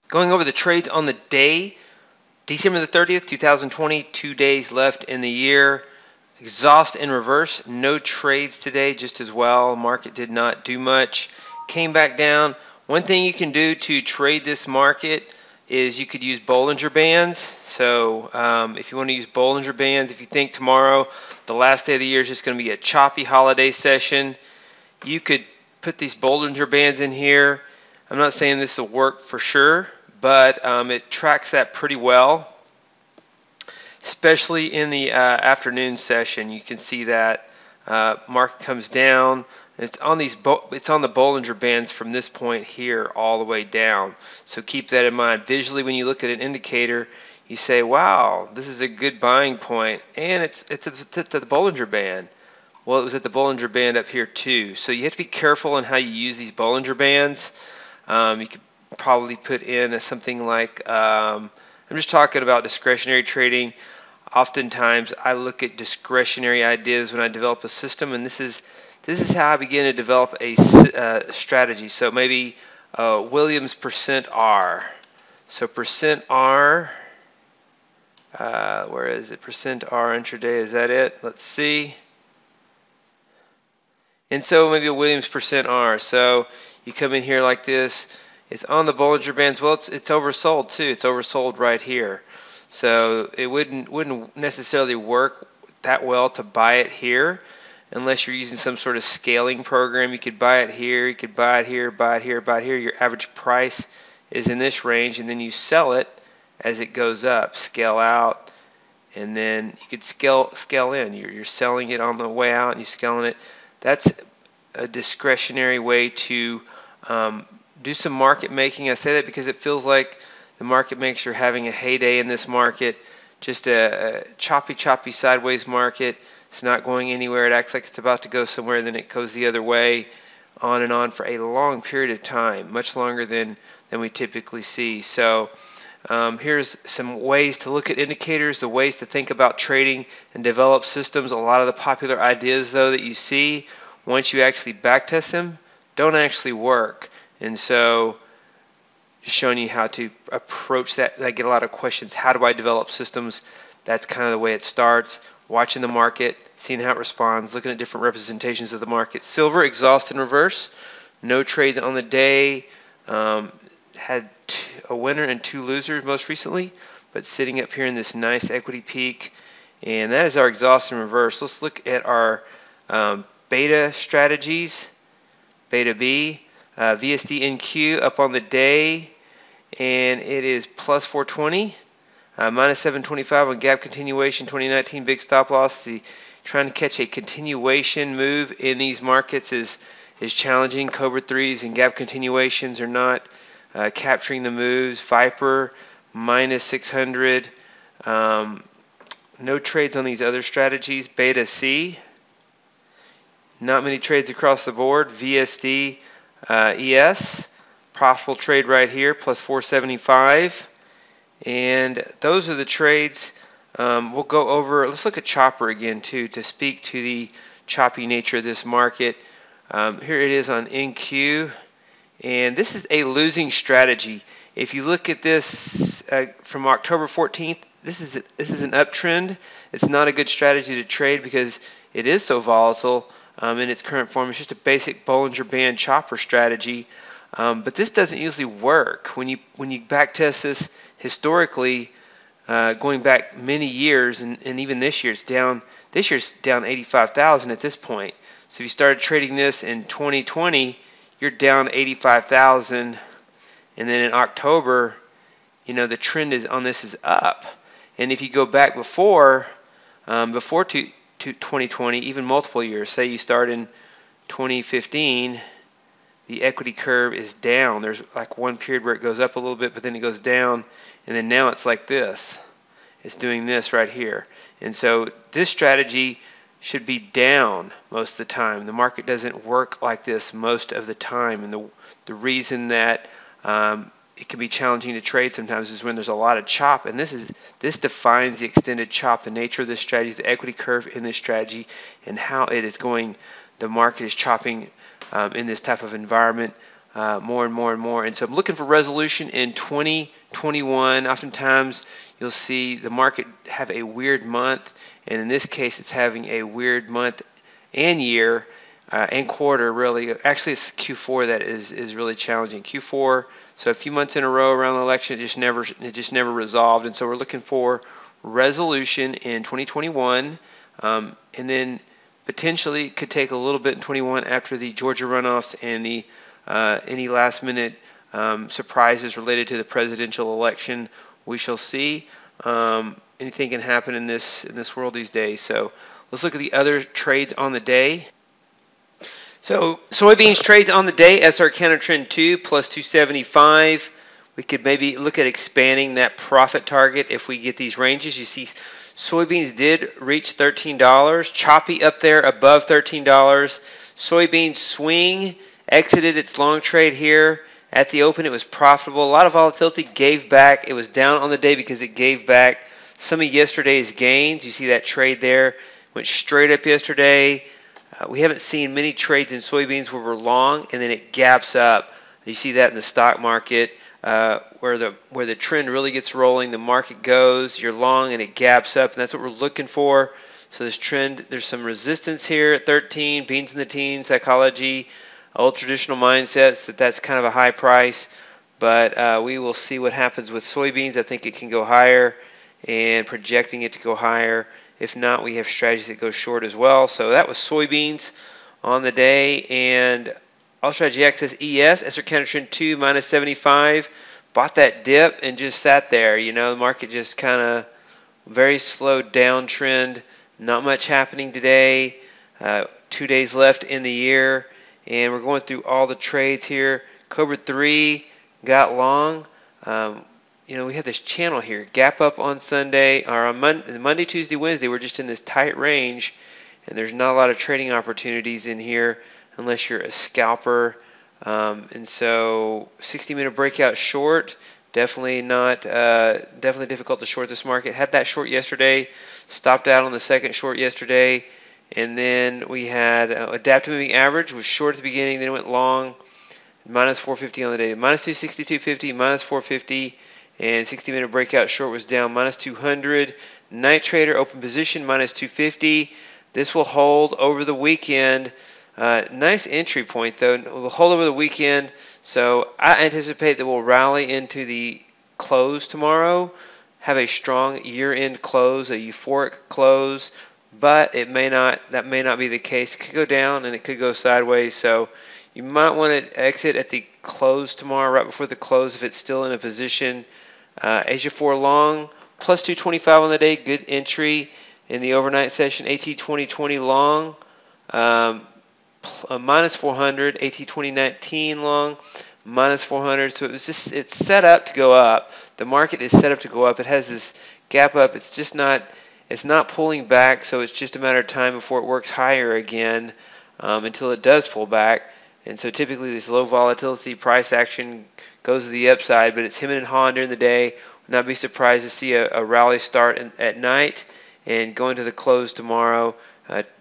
Going over the trades on the day, December the 30th, 2020, 2 days left in the year. Exhaust in reverse, no trades today, just as well. Market did not do much, came back down. One thing you can do to trade this market is you could use Bollinger Bands. So if you want to use Bollinger Bands, if you think tomorrow, the last day of the year, is just going to be a choppy holiday session, you could put these Bollinger Bands in here. I'm not saying this will work for sure, but it tracks that pretty well, especially in the afternoon session. You can see that market comes down. It's on the Bollinger Bands from this point here all the way down. So keep that in mind. Visually, when you look at an indicator, you say, "Wow, this is a good buying point," and it's at the Bollinger Band. Well, it was at the Bollinger Band up here too. So you have to be careful in how you use these Bollinger Bands. You could probably put in something like, I'm just talking about discretionary trading. Oftentimes I look at discretionary ideas when I develop a system, and this is how I begin to develop a strategy. So maybe Williams percent R. So percent R, where is it? Percent R intraday, is that it? Let's see. And so maybe a Williams percent R. So you come in here like this. It's on the Bollinger Bands. Well, it's oversold too. It's oversold right here. So it wouldn't necessarily work that well to buy it here unless you're using some sort of scaling program. You could buy it here. You could buy it here, buy it here, buy it here. Your average price is in this range, and then you sell it as it goes up. Scale out, and then you could scale in. You're selling it on the way out, and you're scaling it. That's a discretionary way to do some market making. I say that because it feels like the market makers are having a heyday in this market. Just a choppy sideways market. It's not going anywhere. It acts like it's about to go somewhere, then it goes the other way, on and on for a long period of time, much longer than we typically see. So here's some ways to look at indicators, the ways to think about trading and develop systems. A lot of the popular ideas, though, that you see, once you actually backtest them, don't actually work. And so just showing you how to approach that. I get a lot of questions. How do I develop systems? That's kind of the way it starts. Watching the market, seeing how it responds, looking at different representations of the market. Silver, exhaust in reverse. No trades on the day. Had a winner and 2 losers most recently, but sitting up here in this nice equity peak. And that is our exhaust in reverse. Let's look at our beta strategies. Beta B, VSD NQ up on the day, and it is plus 420, minus 725 on gap continuation. 2019 big stop loss. Trying to catch a continuation move in these markets is challenging. Cobra 3s and gap continuations are not capturing the moves. Viper minus 600. No trades on these other strategies. Beta C. Not many trades across the board. VSD ES. Profitable trade right here, plus 475. And those are the trades. We'll go over, let's look at Chopper again too, to speak to the choppy nature of this market. Here it is on NQ. And this is a losing strategy. If you look at this from October 14th, this is an uptrend. It's not a good strategy to trade because it is so volatile in its current form. It's just a basic Bollinger Band chopper strategy. But this doesn't usually work. When you backtest this historically, going back many years, and even this year, it's down. This year's down 85,000 at this point. So if you started trading this in 2020, you're down 85,000, and then in October, the trend on this is up. And if you go back before 2020, even multiple years, say you start in 2015, the equity curve is down. There's like one period where it goes up a little bit, but then it goes down, and then now it's like this. It's doing this right here. And so this strategy should be down most of the time. The market doesn't work like this most of the time, and the reason that it can be challenging to trade sometimes is when there's a lot of chop, and this defines the extended chop, the nature of this strategy, the equity curve in this strategy, and how it is going. The market is chopping in this type of environment. more and more and more. And so I'm looking for resolution in 2021. Oftentimes you'll see the market have a weird month, and in this case it's having a weird month and year and quarter, really. Actually, it's Q4 that is really challenging. Q4, so a few months in a row around the election, it just never resolved. And so we're looking for resolution in 2021, and then potentially it could take a little bit in 21 after the Georgia runoffs and the any last minute surprises related to the presidential election. We shall see. Anything can happen in this world these days. So let's look at the other trades on the day. So soybeans trades on the day, SR counter trend 2 plus 275. We could maybe look at expanding that profit target if we get these ranges. You see soybeans did reach $13, choppy up there above $13. Soybean swing exited its long trade here at the open. It was profitable. A lot of volatility, gave back. It was down on the day because it gave back some of yesterday's gains. You see that trade there went straight up yesterday. We haven't seen many trades in soybeans where we're long and then it gaps up. You see that in the stock market where the trend really gets rolling. The market goes, you're long and it gaps up, and that's what we're looking for. So this trend, there's some resistance here at 13, beans in the teens, psychology, old traditional mindsets that's kind of a high price. But we will see what happens with soybeans. I think it can go higher and projecting it to go higher. If not, we have strategies that go short as well. So that was soybeans on the day. And all strategy access ES, SR counter trend 2 minus 75. Bought that dip and just sat there. You know, the market just kind of very slow downtrend. Not much happening today. 2 days left in the year. And we're going through all the trades here. Cobra 3 got long. You know, we had this channel here, gap up on Sunday, or on Monday, Tuesday, Wednesday, we're just in this tight range, and there's not a lot of trading opportunities in here unless you're a scalper. And so 60-minute breakout short, definitely difficult to short this market. Had that short yesterday, stopped out on the second short yesterday, and then we had adaptive moving average was short at the beginning, then it went long, minus 450 on the day, minus 262.50, minus 450. And 60-minute breakout short was down minus 200. Night trader open position minus 250. This will hold over the weekend. Nice entry point though. It will hold over the weekend. So I anticipate that we'll rally into the close tomorrow. Have a strong year-end close, a euphoric close. But that may not be the case. It could go down and it could go sideways. So you might want to exit at the close tomorrow, right before the close, if it's still in a position. Asia 4 long, plus 225 on the day, good entry in the overnight session. AT 2020 long, minus 400. AT 2019 long, minus 400. So it's set up to go up. The market is set up to go up. It has this gap up. It's not pulling back, so it's just a matter of time before it works higher again until it does pull back. And so typically this low volatility price action goes to the upside, but it's hemming and hawing during the day. Would not be surprised to see a rally start at night and go into the close tomorrow.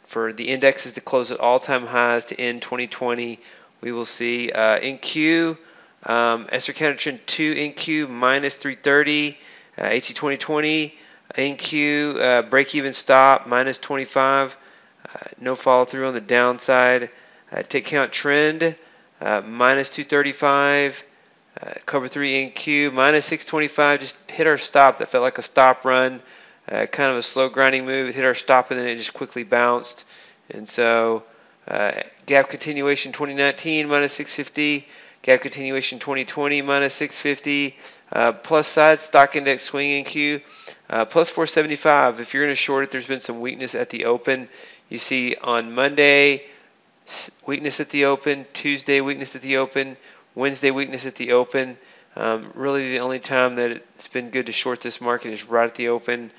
For the indexes to close at all-time highs to end 2020, we will see in Q, SR counter trend 2 in Q minus 330, AT 2020 in Q break-even stop minus 25, no follow-through on the downside. Tick count trend, minus 235. Cover 3 NQ, minus 625. Just hit our stop. That felt like a stop run. Kind of a slow grinding move. It hit our stop and then it just quickly bounced. And so gap continuation 2019, minus 650. Gap continuation 2020, minus 650. Plus side, stock index swing NQ, plus 475. If you're going to short it, there's been some weakness at the open. You see on Monday, weakness at the open, Tuesday weakness at the open, Wednesday weakness at the open. Really the only time that it's been good to short this market is right at the open.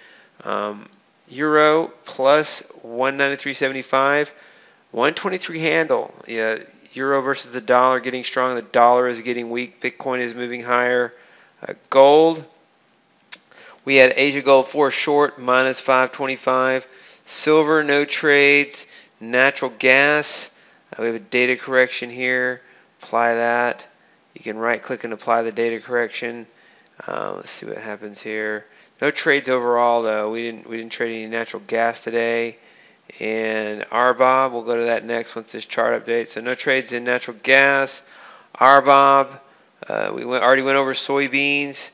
Euro plus 193.75, 123 handle. Yeah, Euro versus the dollar getting strong. The dollar is getting weak. Bitcoin is moving higher. Gold, we had Asia Gold 4 short, minus 525. Silver, no trades. Natural gas, we have a data correction here, apply that. You can right click and apply the data correction. Let's see what happens here. No trades overall though. We didn't trade any natural gas today. And RBOB, we'll go to that next once this chart updates. So no trades in natural gas. RBOB, already went over soybeans.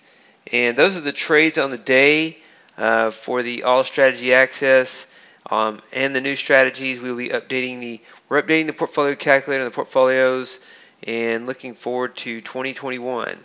And those are the trades on the day for the All Strategy Access and the new strategies. We're updating the portfolio calculator and the portfolios, and looking forward to 2021.